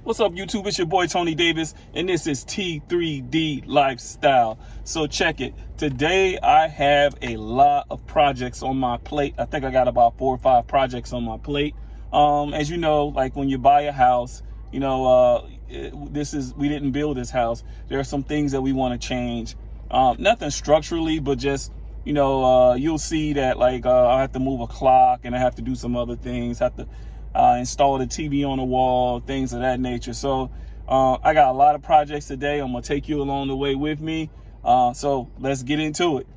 What's up, YouTube? It's your boy Tony Davis, and this is T3D Lifestyle. So check it. Today I have a lot of projects on my plate. I think I got about 4 or 5 projects on my plate. As you know, like when you buy a house, we didn't build this house. There are some things that we want to change. Nothing structurally, but just you'll see that I have to move a clock and I have to do some other things. Have to install the TV on the wall, things of that nature. So I got a lot of projects today. I'm gonna take you along the way with me. So let's get into it.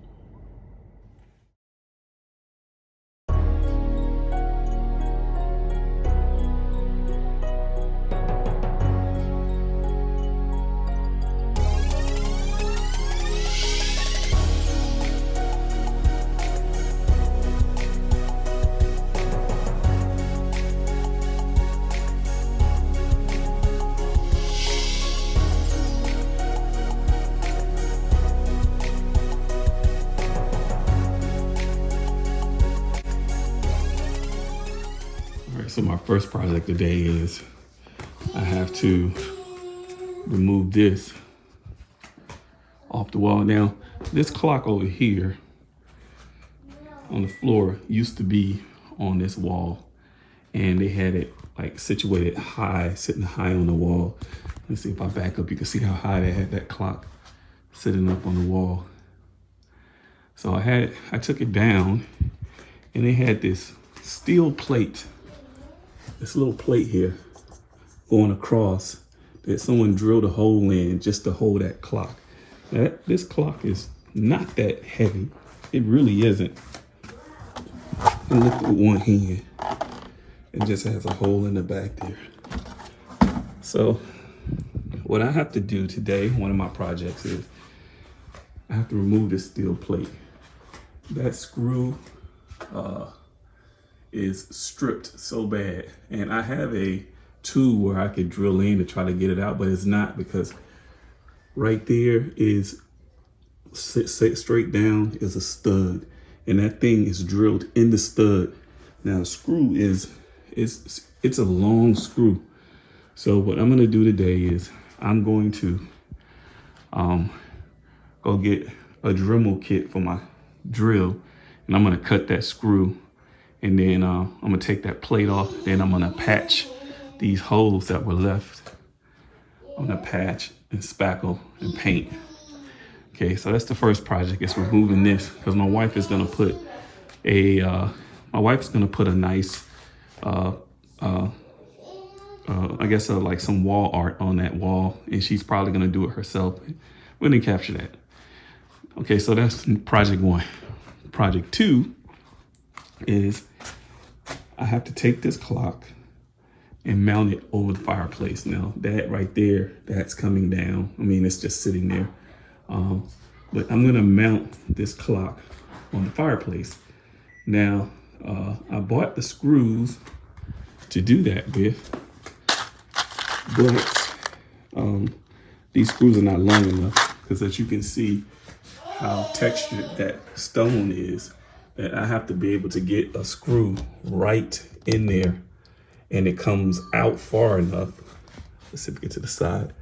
So my first project today is I have to remove this off the wall. Now, this clock over here on the floor used to be on this wall, and they had it like situated high, sitting high on the wall. Let's see if I back up, you can see how high they had that clock sitting up on the wall. So I took it down, and they had this steel plate, this little plate here going across that someone drilled a hole in just to hold that clock. Now, this clock is not that heavy. It really isn't. And look at one hand. It just has a hole in the back there. So what I have to do today, one of my projects, is I have to remove this steel plate. That screw is stripped so bad, and I have a tool where I could drill in to try to get it out, but it's not, because right there is set straight down is a stud, and that thing is drilled in the stud. Now the screw it's a long screw. So what I'm going to do today is I'm going to go get a Dremel kit for my drill, and I'm going to cut that screw. And then I'm gonna take that plate off. Then I'm gonna patch these holes that were left. I'm gonna patch and spackle and paint. Okay, so that's the first project. It's removing this, because my wife is gonna put a nice, I guess like some wall art on that wall, and she's probably gonna do it herself. We didn't capture that. Okay, so that's project 1. Project 2 is I have to take this clock and mount it over the fireplace. Now that right there, that's coming down. I mean, it's just sitting there. But I'm gonna mount this clock on the fireplace. Now, I bought the screws to do that with, but these screws are not long enough, because as you can see how textured that stone is, that I have to be able to get a screw right in there, and it comes out far enough. Let's see if we get to the side.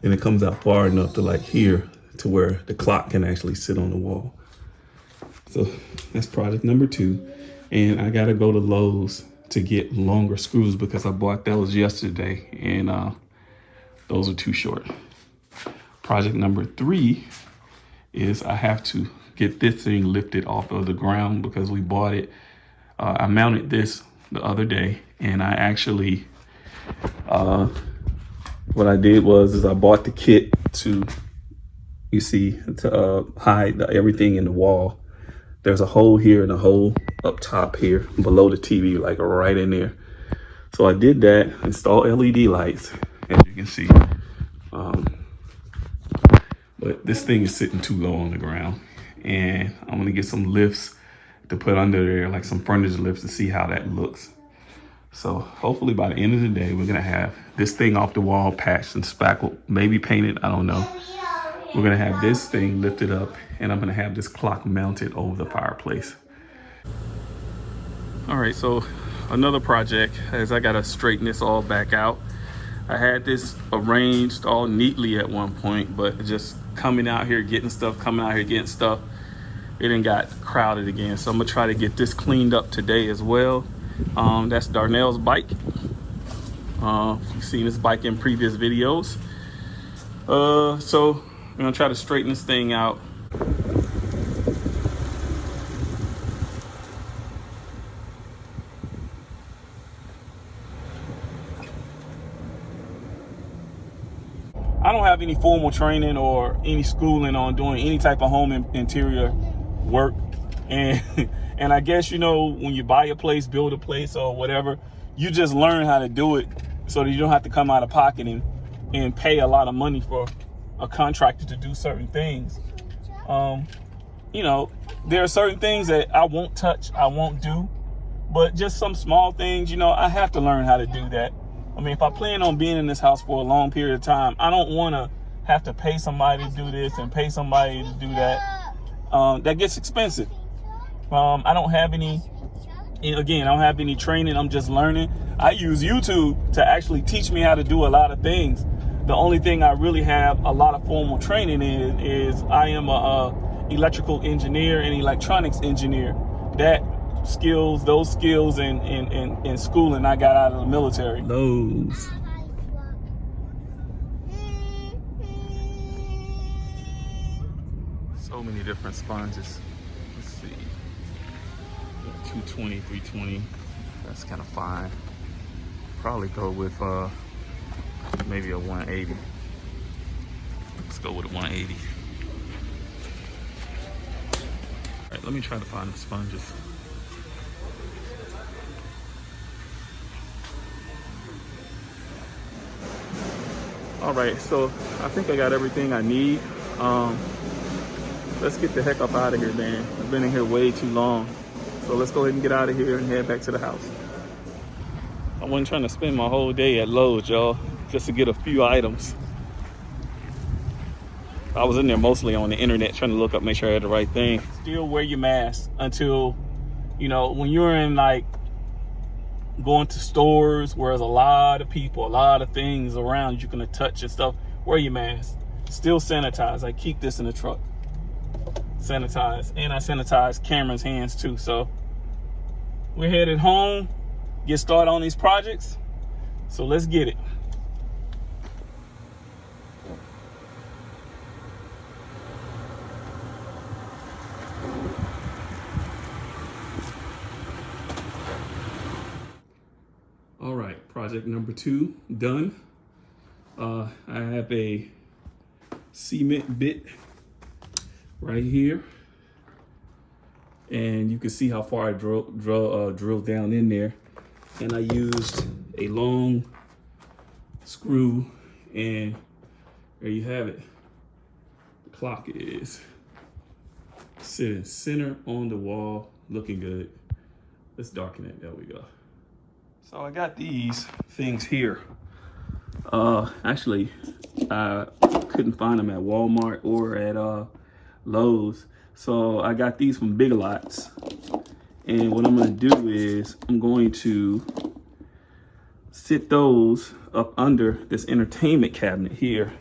And it comes out far enough to like here, to where the clock can actually sit on the wall. So that's project number 2. And I gotta go to Lowe's to get longer screws, because I bought those yesterday, and those are too short. Project number 3 is I have to get this thing lifted off of the ground, because we bought it. I mounted this the other day, and I actually, what I did was I bought the kit to hide everything in the wall. There's a hole here and a hole up top here below the TV, like right in there. So I did that, installed LED lights, as you can see. But this thing is sitting too low on the ground, and I'm gonna get some lifts to put under there, like some furniture lifts, to see how that looks. So hopefully by the end of the day, we're gonna have this thing off the wall, patched and spackled, maybe painted, I don't know. We're gonna have this thing lifted up, and I'm gonna have this clock mounted over the fireplace. All right, so another project is I gotta straighten this all back out. I had this arranged all neatly at one point, but just coming out here, getting stuff, it done got crowded again. So I'm gonna try to get this cleaned up today as well. That's Darnell's bike. You've seen this bike in previous videos. So I'm gonna try to straighten this thing out. I don't have any formal training or any schooling on doing any type of home interior work. And and I guess, you know, when you buy a place, build a place or whatever, you just learn how to do it so that you don't have to come out of pocket and pay a lot of money for a contractor to do certain things. You know, there are certain things that I won't touch, I won't do, but just some small things, you know, I have to learn how to do that. I mean, if I plan on being in this house for a long period of time, I don't want to have to pay somebody to do this and pay somebody to do that. That gets expensive. I don't have any training. I'm just learning. I use YouTube to actually teach me how to do a lot of things. The only thing I really have a lot of formal training in is I am a electrical engineer and electronics engineer. Those skills in schooling I got out of the military. Those. So many different sponges. Let's see. 220, 320. That's kind of fine. Probably go with maybe a 180. Let's go with a 180. All right, let me try to find the sponges. All right, so I think I got everything I need. Let's get the heck up out of here, man. I've been in here way too long. So let's go ahead and get out of here and head back to the house. I wasn't trying to spend my whole day at Lowe's, y'all, just to get a few items. I was in there mostly on the internet trying to look up, make sure I had the right thing. Still wear your mask until, you know, when you're in like going to stores where there's a lot of people, a lot of things around you can touch and stuff, wear your mask. Still sanitize. I keep this in the truck. Sanitize. And I sanitize Cameron's hands too. So we're headed home, get started on these projects. So let's get it. All right, project number 2 done. I have a cement bit right here, and you can see how far I drilled down in there. And I used a long screw, and there you have it. The clock is sitting center on the wall, looking good. Let's darken it. There we go. So I got these things here. Actually, I couldn't find them at Walmart or at Lowe's. So I got these from Big Lots. And what I'm gonna do is I'm going to sit those up under this entertainment cabinet here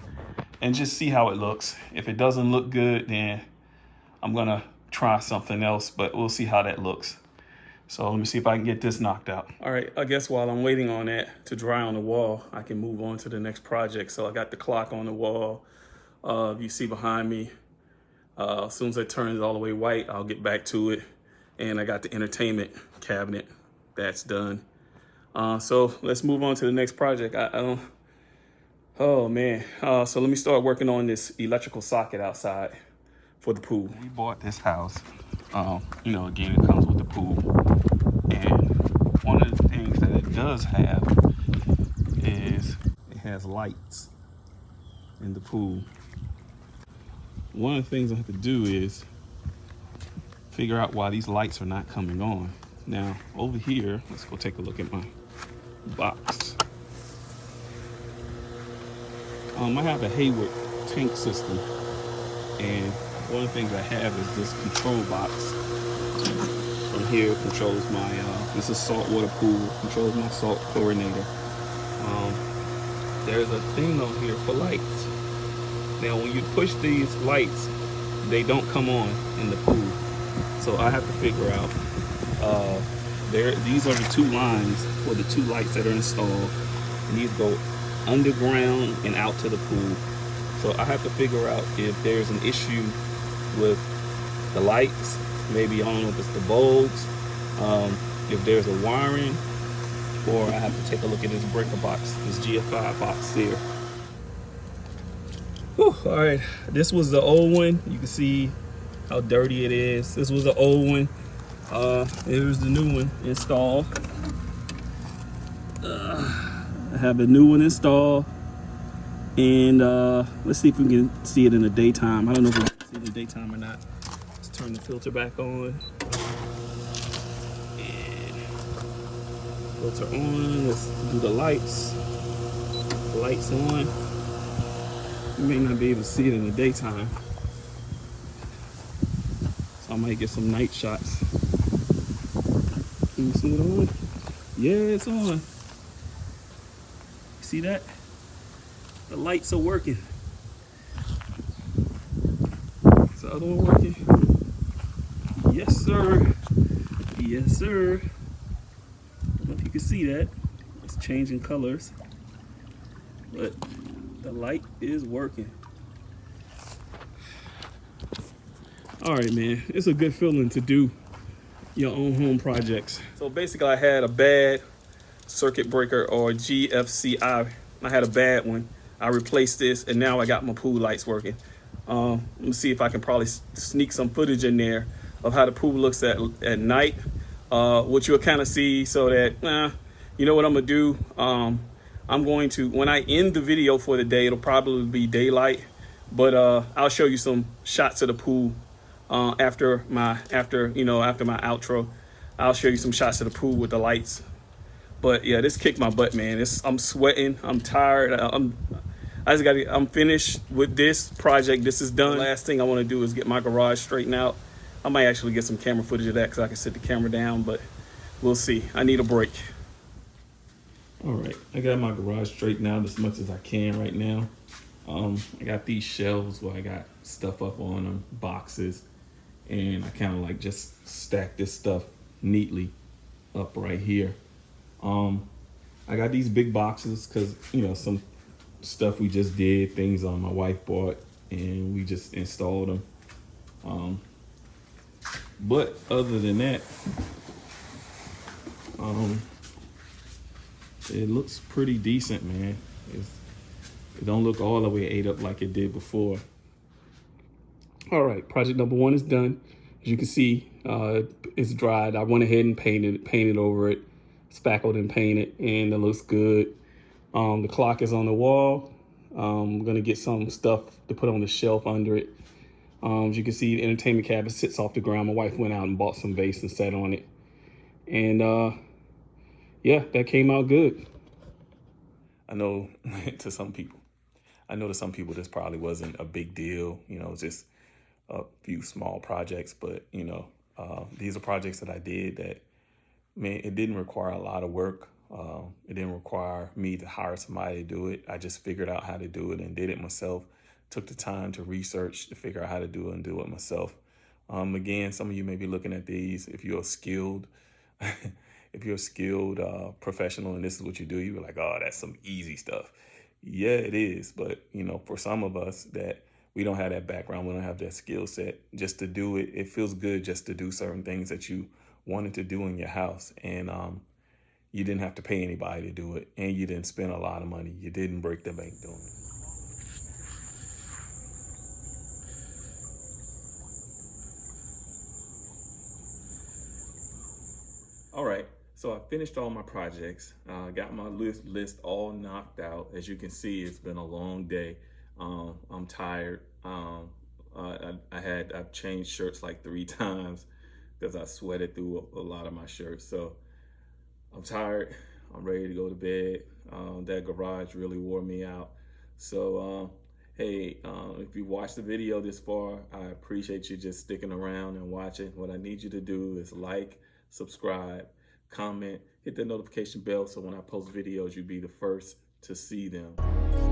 and just see how it looks. If it doesn't look good, then I'm gonna try something else, but we'll see how that looks. So let me see if I can get this knocked out. All right, I guess while I'm waiting on that to dry on the wall, I can move on to the next project. So I got the clock on the wall. You see behind me, as soon as it turns all the way white, I'll get back to it. And I got the entertainment cabinet, that's done. So let's move on to the next project. Oh man. So let me start working on this electrical socket outside for the pool. We bought this house. You know, again, it comes with the pool. And one of the things that it does have is it has lights in the pool. One of the things I have to do is figure out why these lights are not coming on. Now, over here, let's go take a look at my box. I have a Hayward tank system, and one of the things I have is this control box. From here controls my, this is saltwater pool, controls my salt chlorinator. there's a thing on here for lights. Now, when you push these lights, they don't come on in the pool. So I have to figure out, these are the two lines for the two lights that are installed. And these go underground and out to the pool. So I have to figure out if there's an issue with the lights. Maybe, I don't know if it's the bulbs, if there's a wiring, or I have to take a look at this breaker box, this GFI box here. Whew, all right, this was the old one. You can see how dirty it is. This was the old one. Here's the new one installed. I have the new one installed, and let's see if we can see it in the daytime. I don't know if we can see it in the daytime or not. Let's turn the filter back on. And filter on. Let's do the lights. Lights on. You may not be able to see it in the daytime, so I might get some night shots. Can you see it on? Yeah, it's on. See that? The lights are working. Is the other one working? Yes, sir. Yes, sir. I don't know if you can see that. It's changing colors, but the light is working. All right, man. It's a good feeling to do your own home projects. So basically, I had a bad circuit breaker, or GFCI. I had a bad one. I replaced this, and now I got my pool lights working. Let me see if I can probably sneak some footage in there of how the pool looks at night, which you'll kind of see, so that, you know what I'm gonna do? I'm going to, when I end the video for the day, it'll probably be daylight, but I'll show you some shots of the pool after my outro. I'll show you some shots of the pool with the lights. But yeah, this kicked my butt, man. I'm sweating. I'm tired. I'm finished with this project. This is done. The last thing I want to do is get my garage straightened out. I might actually get some camera footage of that, because I can sit the camera down, but we'll see. I need a break. All right, I got my garage straightened out as much as I can right now. I got these shelves where I got stuff up on them, boxes, and I kind of like just stack this stuff neatly up right here. I got these big boxes because, you know, some stuff we just did, things my wife bought, and we just installed them. But other than that, it looks pretty decent, man. It don't look all the way ate up like it did before. All right, project number 1 is done. As you can see, it's dried. I went ahead and painted over it, spackled and painted, and it looks good. The clock is on the wall. I'm gonna get some stuff to put on the shelf under it. As you can see, the entertainment cabinet sits off the ground. My wife went out and bought some vase and sat on it. And yeah, that came out good. I know to some people this probably wasn't a big deal, you know, just a few small projects, but you know, these are projects that I did that, man, it didn't require a lot of work. It didn't require me to hire somebody to do it. I just figured out how to do it and did it myself. Took the time to research to figure out how to do it and do it myself. Again, some of you may be looking at these. If you're a skilled, professional and this is what you do, you're like, oh, that's some easy stuff. Yeah, it is. But, you know, for some of us that we don't have that background, we don't have that skill set, just to do it, it feels good just to do certain things that you wanted to do in your house. And you didn't have to pay anybody to do it. And you didn't spend a lot of money. You didn't break the bank doing it. All right, so I finished all my projects. Got my list all knocked out. As you can see, it's been a long day. I'm tired. I've changed shirts like 3 times because I sweated through a lot of my shirts. So I'm tired. I'm ready to go to bed. That garage really wore me out. So hey, if you watched the video this far, I appreciate you just sticking around and watching. What I need you to do is like, subscribe, comment, hit the notification bell so when I post videos, you'll be the first to see them.